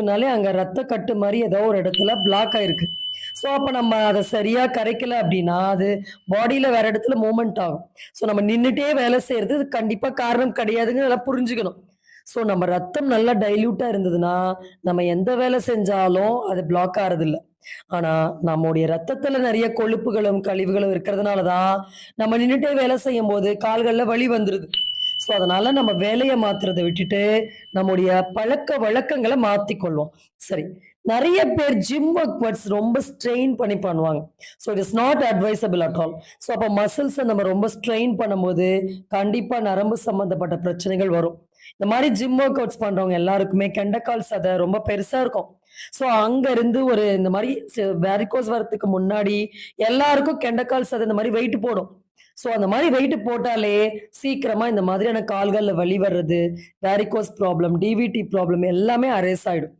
னாலே அங்க ரத்த கட்டு மாரி ஏதோ ஒரு இடத்துல பிளாக் ஆயிருக்கு. ஸோ அப்ப நம்ம அத சரியா கரைக்கல அப்டின்னா, அது பாடியில வேற இடத்துல மூவ்மெண்ட் ஆகும். ஸோ நம்ம நின்னுட்டே வேலை செய்றது அது கண்டிப்பா காரணம் கிடையாதுங்கிறத புரிஞ்சுக்கணும். ஸோ நம்ம ரத்தம் நல்லா டைல்யூட்டா இருந்ததுன்னா, நம்ம எந்த வேலை செஞ்சாலும் அது பிளாக் ஆறதில்ல. ஆனா, நம்முடைய ரத்தத்துல நெறைய கொழுப்புகளும், கழிவுகளும் இருக்கிறதுனால தான், நம்ம நின்னுட்டே வேலை செய்யும்போது கால்கள்ல வலி வந்துருது. ஸோ அதனால நம்ம வேலைய மாத்துறத விட்டுட்டு, நம்முடைய பழக்கவழக்கங்கள மாத்திக்கொள்வோம். சரி. நெறைய பேர் ஜிம் ஒர்க் ரொம்ப ஸ்ட்ரெயின் பண்ணி பண்ணுவாங்க. So it is not advisable at all. So அப்ப மசில்ஸ நம்ம ரொம்ப ஸ்ட்ரெயின் பண்ணும்போது, கண்டிப்பா நரம்பு சம்பந்தப்பட்ட பிரச்சனைகள் வரும். இந்த மாரி ஜிம் ஒர்க் அவுட்ஸ் பண்றவங்க எல்லாருக்குமே கெண்டைக்கால் சதை ரொம்ப பெருசா இருக்கும். ஸோ அங்க இருந்து ஒரு இந்த மாரி வேரிகோஸ் வரதுக்கு முன்னாடி எல்லாருக்கும் கெண்டைக்கால் சதை இந்த மாரி வெயிட் போடும். ஸோ அந்த மாரி வெயிட் போட்டாலே சீக்கிரமா இந்த மாதிரியான கால்கள்ல வலி வர்றது, வேரிகோஸ் ப்ராப்ளம், டிவிடி ப்ராப்ளம் எல்லாமே அரைஸ் ஆயிடும்.